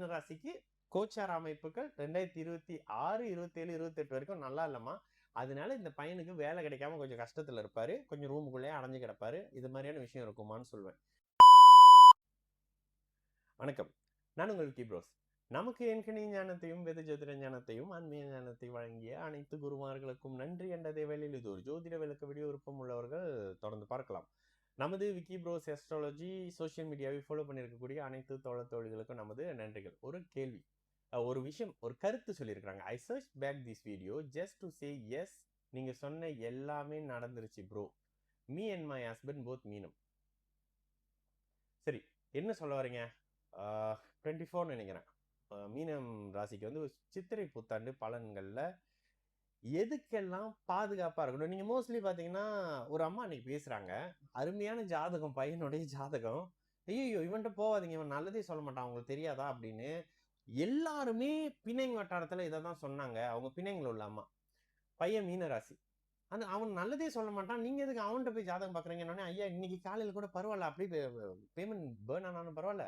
மீனராசிக்கு கோச்சார அமைப்புகள் 2026, 27, 28 வரைக்கும் நல்லா இல்லைம்மா. அதனால இந்த பையனுக்கு வேலை கிடைக்காம கொஞ்சம் கஷ்டத்துல இருப்பாரு, கொஞ்சம் ரூமுக்குள்ளேயே அடைஞ்சு கிடப்பாரு, இது மாதிரியான விஷயம் இருக்குமான்னு சொல்லுவேன். வணக்கம், நான் உங்கள் விக்கி ப்ரோஸ். நமக்கு எண்கணி ஞானத்தையும் வேத ஜோதிட ஞானத்தையும் ஆன்மீக ஞானத்தை வழங்கிய அனைத்து குருமார்களுக்கும் நன்றி என்ற வேளையில் இது ஒரு ஜோதிட விளக்க வீடியோ விருப்பம் உள்ளவர்கள் தொடர்ந்து பார்க்கலாம். நமது விக்கி ப்ரோஸ் அஸ்ட்ராலஜி சோஷியல் மீடியாவை ஃபாலோ பண்ணியிருக்கக்கூடிய அனைத்து தோழர்களுக்கும் நமது நன்றிகள். ஒரு கேள்வி, ஒரு விஷயம், ஒரு கருத்து சொல்லியிருக்கிறாங்க. I search back this video just to say yes, நீங்க சொன்ன எல்லாமே நடந்துருச்சு bro. Me and my husband both மீனம். சரி, என்ன சொல்ல வரீங்க? 24 நினைக்கிறேன். மீனம் ராசிக்கு வந்து சித்திரை புத்தாண்டு பலன்கள்ல எதுக்கெல்லாம் பாதுகாப்பா இருக்கணும். நீங்க மோஸ்ட்லி பாத்தீங்கன்னா, ஒரு அம்மா அன்னைக்கு பேசுறாங்க, அருமையான ஜாதகம், பையனுடைய ஜாதகம். ஐயோ இவன்ட்ட போவாதீங்க, இவன் நல்லதே சொல்ல மாட்டான், உங்களுக்கு தெரியாதா அப்படின்னு எல்லாருமே பிணைங் வட்டாரத்துல இதை தான் சொன்னாங்க. அவங்க பிணைங்கல உள்ள அம்மா. பையன் மீன ராசி, அவன் நல்லதே சொல்ல மாட்டான், நீங்க எதுக்கு அவன்கிட்ட போய் ஜாதகம் பாக்குறீங்கன்னு. ஐயா இன்னைக்கு காலையில கூட பரவாயில்ல, அப்படி பேமெண்ட் பேர்ன் ஆனாலும் பரவாயில்ல,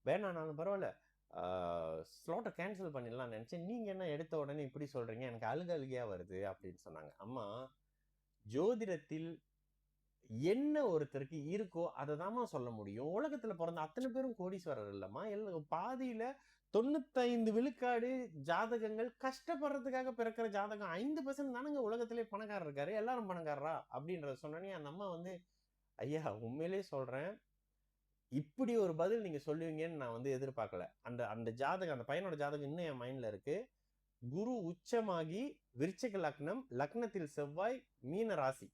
பேன் ஆனாலும் பரவாயில்ல, ஸ்லாட்டை கேன்சல் பண்ணிடலாம் நினைச்சேன், நீங்க என்ன எடுத்த உடனே இப்படி சொல்றீங்க, எனக்கு அழுகழுகையா வருது அப்படின்னு சொன்னாங்க. அம்மா, ஜோதிடத்தில் என்ன ஒருத்தருக்கு இருக்கோ அதை தாம்மா சொல்ல முடியும். உலகத்துல பிறந்த அத்தனை பேரும் கோடீஸ்வரர் இல்லம்மா. பாதியில 95 விழுக்காடு ஜாதகங்கள் கஷ்டப்படுறதுக்காக பிறக்கிற ஜாதகம். 5% தானுங்க உலகத்திலே பணக்காரர் இருக்காரு, எல்லாரும் பணக்காரரா அப்படின்றத சொன்னோன்னே அந்த அம்மா வந்து, ஐயா உண்மையிலே சொல்றேன், இப்படி ஒரு பதில் நீங்க சொல்லுவீங்கன்னு நான் வந்து எதிர்பார்க்கல. அந்த ஜாதகம், அந்த பையனோட ஜாதகம் இன்னும் என் மைண்ட்ல இருக்கு. குரு உச்சமாகி விருச்சிக லக்னம், லக்னத்தில் செவ்வாய், மீன ராசி.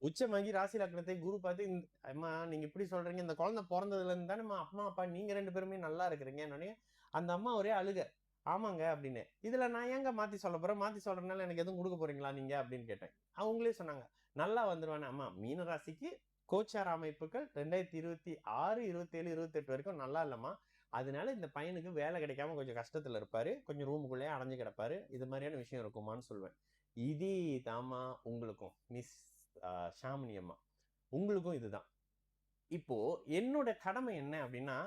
உச்சமாகி ராசி லக்னத்தை குரு பார்த்து, அம்மா நீங்க இப்படி சொல்றீங்க, இந்த குழந்தை பிறந்ததுல இருந்து தானே அம்மா அப்பா நீங்க 2 பேருமே நல்லா இருக்கிறீங்க. அந்த அம்மா ஒரே அழுக. ஆமாங்க அப்படின்னு. இதுல நான் ஏங்க மாத்தி சொல்ல போறேன், மாத்தி சொல்றதுனால எனக்கு எதுவும் கொடுக்க போறீங்களா நீங்க அப்படின்னு கேட்டேன். அவங்களே சொன்னாங்க, நல்லா வந்துருவானே. அம்மா, மீன ராசிக்கு கோச்சார அமைப்புகள் 2026, 27, 28 வரைக்கும் நல்லா இல்லைம்மா. அதனால இந்த பையனுக்கு வேலை கிடைக்காம கொஞ்சம் கஷ்டத்துல இருப்பாரு, கொஞ்சம் ரூமுக்குள்ளேயே அடைஞ்சு கிடப்பாரு, இது மாதிரியான விஷயம் இருக்குமான்னு சொல்லுவேன். இதே தாமா உங்களுக்கும் மிஸ் ஷாமினி அம்மா, உங்களுக்கும் இதுதான். இப்போ என்னோட கடமை என்ன அப்படின்னா,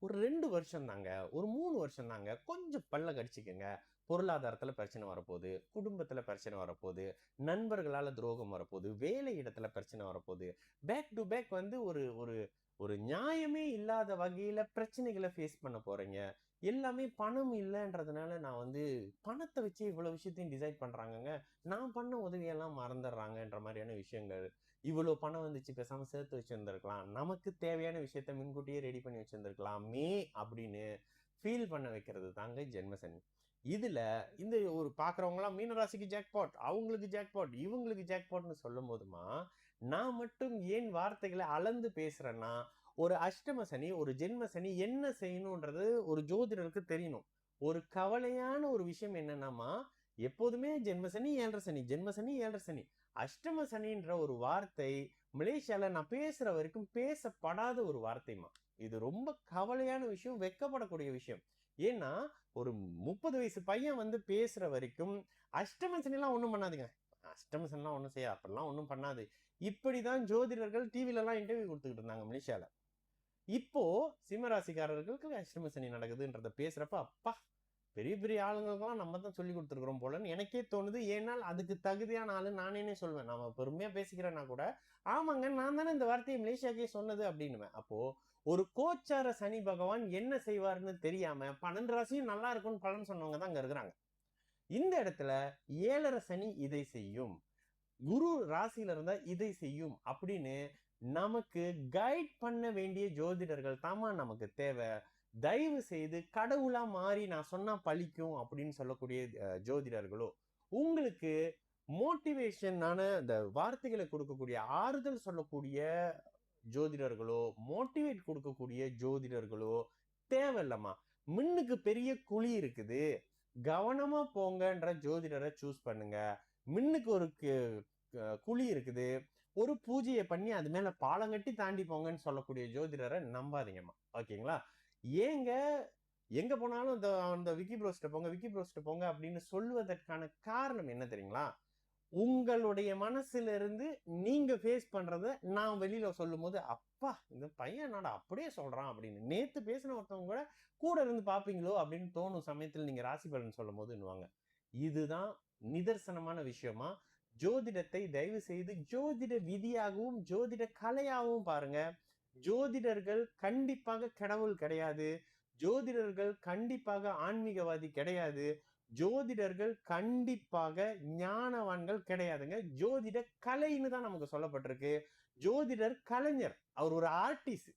ஒரு 2 வருஷம் தாங்க, ஒரு 3 வருஷம் தாங்க, கொஞ்சம் பல்ல கடிச்சுக்கங்க. பொருளாதாரத்துல பிரச்சனை வரப்போகுது, குடும்பத்துல பிரச்சனை வரப்போகுது, நண்பர்களால துரோகம் வரப்போகுது, வேலை இடத்துல பிரச்சனை வரப்போகுது, பேக் டு பேக் வந்து ஒரு ஒரு ஒரு நியாயமே இல்லாத வகையில பிரச்சனைகளை ஃபேஸ் பண்ண போறீங்க. எல்லாமே பணம் இல்லைன்றதுனால நான் வந்து பணத்தை வச்சு இவ்வளவு விஷயத்தையும் டிசைட் பண்றாங்கங்க, நான் பண்ண உதவியெல்லாம் மறந்துடுறாங்கன்ற மாதிரியான விஷயங்கள். இவ்வளவு பணம் வந்துச்சு, பேசாம சேர்த்து வச்சிருந்திருக்கலாம், நமக்கு தேவையான விஷயத்த முன்கூட்டியே ரெடி பண்ணி வச்சிருந்திருக்கலாமே அப்படின்னு ஃபீல் பண்ண வைக்கிறது தாங்க ஜென்மசனி. இதுல இந்த ஒரு பாக்குறவங்க எல்லாம் மீனராசிக்கு ஜாக்பாட், அவங்களுக்கு ஜாக்பாட், இவங்களுக்கு ஜாக்பாட்னு சொல்லும் போதுமா, நான் மட்டும் ஏன் வார்த்தைகளை அளந்து பேசுறேன்னா, ஒரு அஷ்டம சனி, ஒரு ஜென்ம சனி என்ன செய்யணும்ன்றது ஒரு ஜோதிடருக்கு தெரியணும். ஒரு கவலையான ஒரு விஷயம் என்னன்னாமா, எப்போதுமே ஜென்மசனி 7.5 சனி, ஜென்மசனி 7.5 சனி, அஷ்டம சனின்ற ஒரு வார்த்தை மலேசியால நான் பேசுற வரைக்கும் பேசப்படாத ஒரு வார்த்தைமா. இது ரொம்ப கவலையான விஷயம், வெக்கப்படக்கூடிய விஷயம். ஏன்னா ஒரு 30 வயசு பையன் வந்து பேசுற வரைக்கும் அஷ்டம சனிலாம் ஒண்ணும் பண்ணாதுங்க, அஷ்டம சனிலாம் ஒண்ணும் செய்யாது, அப்படிலாம் ஒண்ணும் பண்ணாது, இப்படிதான் ஜோதிடர்கள் டிவில எல்லாம் இன்டர்வியூ கொடுத்துக்கிட்டு இருந்தாங்க மலேசியால. இப்போ சிம்மராசிக்காரர்களுக்கு அஷ்டம சனி நடக்குதுன்றத பேசுறப்ப, அப்பா, பெரிய பெரிய ஆளுங்களுக்கெல்லாம் நம்ம தான் சொல்லி கொடுத்துருக்குறோம் போலன்னு எனக்கே தோணுது. ஏன்னால் அதுக்கு தகுதியான ஆளு நானே சொல்வேன். நாம பெருமையா பேசிக்கிறேன்னா கூட, ஆமாங்க நான் தானே இந்த வார்த்தையை மலேசியாக்கே சொன்னது அப்படின்னுவேன். அப்போ ஒரு கோச்சார சனி பகவான் என்ன செய்வார்னு தெரியாம 12 ராசியும் நல்லா இருக்கும்னு பலன் சொன்னவங்க தான் அங்க இருக்கிறாங்க. இந்த இடத்துல 7.5 சனி இதை செய்யும், குரு ராசியில இருந்தா இதை செய்யும் அப்படின்னு நமக்கு கைட் பண்ண வேண்டிய ஜோதிடர்கள் தாமா நமக்கு தேவை. தயவு செய்து கடவுளா மாறி நான் சொன்னா பழிக்கும் அப்படின்னு சொல்லக்கூடிய ஜோதிடர்களோ, உங்களுக்கு மோட்டிவேஷனான இந்த வார்த்தைகளை கொடுக்கக்கூடிய, ஆறுதல் சொல்லக்கூடிய ஜோதிடர்களோ, மோட்டிவேட் கொடுக்கக்கூடிய ஜோதிடர்களோ தேவையில்லம்மா. மின்னுக்கு பெரிய குழி இருக்குது, கவனமா போங்கன்ற ஜோதிடரை சூஸ் பண்ணுங்க. மின்னுக்கு ஒரு குழி இருக்குது, ஒரு பூஜையை பண்ணி அது மேல பாலம் கட்டி தாண்டி போங்கன்னு சொல்லக்கூடிய ஜோதிடரை நம்பாதீங்கம்மா. ஓகேங்களா? ஏங்க எங்க போனாலும் அந்த விக்கி ப்ரோஸ்ட்ட போங்க, விக்கி ப்ரோஸ்ட்ட போங்க அப்படின்னு சொல்வதற்கான காரணம் என்ன தெரியுங்களா? உங்களுடைய மனசுல இருந்து நீங்க ஃபேஸ் பண்றத நான் வெளியில சொல்லும்போது, அப்பா இந்த பையன் என்னடா அப்படியே சொல்றான் அப்படின்னு. நேத்து பேசின ஒருத்தவங்க கூட கூட இருந்து பார்ப்பீங்களோ அப்படின்னு தோணும் சமயத்துல நீங்க ராசி பலன் சொல்லும்போதுன்னுவாங்க. இதுதான் நிதர்சனமான விஷயமா. ஜோதிடத்தை தயவு செய்து ஜோதிட விதியாகவும், ஜோதிட கலையாகவும் பாருங்க. ஜோதிடர்கள் கண்டிப்பாக கடவுள் கிடையாது. ஜோதிடர்கள் கண்டிப்பாக ஆன்மீகவாதி கிடையாது. ஜோதிடர்கள் கண்டிப்பாக ஞானவான்கள் கிடையாதுங்க. ஜோதிட கலைன்னு தான் நமக்கு சொல்லப்பட்டிருக்கு. ஜோதிடர் கலைஞர், அவர் ஒரு ஆர்டிஸ்ட்.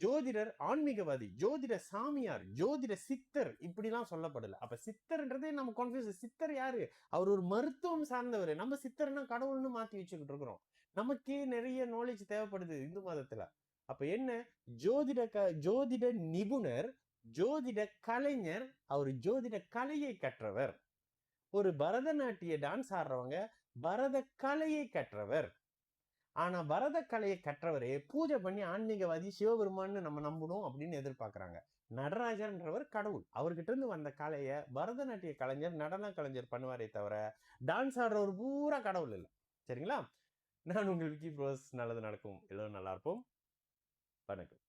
ஜோதிடர் ஆன்மீகவாதி, ஜோதிட சாமியார், ஜோதிட சித்தர் இப்படிலாம் சொல்லப்படல. அப்ப சித்தர்ன்றதே நம்ம கன்ஃபியூஸ். சித்தர் யாரு? அவர் ஒரு மருத்துவம் சார்ந்தவர். நம்ம சித்தர்னா கடவுள்னு மாத்தி வச்சுக்கிட்டு இருக்கிறோம். நமக்கே நிறைய நாலேஜ் தேவைப்படுது இந்து மதத்துல. அப்ப என்ன? ஜோதிட நிபுணர், ஜோதிட கலைஞர், அவர் ஜோதிட கலையை கற்றவர். ஒரு பரதநாட்டிய டான்ஸ் ஆடுறவங்க பரத கலையை கற்றவர். ஆனா பரத கலையை கற்றவரே பூஜை பண்ணி ஆன்மீகவாதி சிவபெருமான்னு நம்ம நம்பணும் அப்படின்னு எதிர்பார்க்கறாங்க. நடராஜர்ன்றவர் கடவுள். அவர்கிட்ட இருந்து வந்த கலையை பரதநாட்டிய கலைஞர், நடன கலைஞர் பண்ணுவாரே தவிர டான்ஸ் ஆடுறவர் பூரா கடவுள் இல்லை. சரிங்களா? நான் உங்கள் விக்கி ப்ரோஸ். நல்லது நடக்கும். எல்லோரும் நல்லா இருப்போம். வணக்கம்.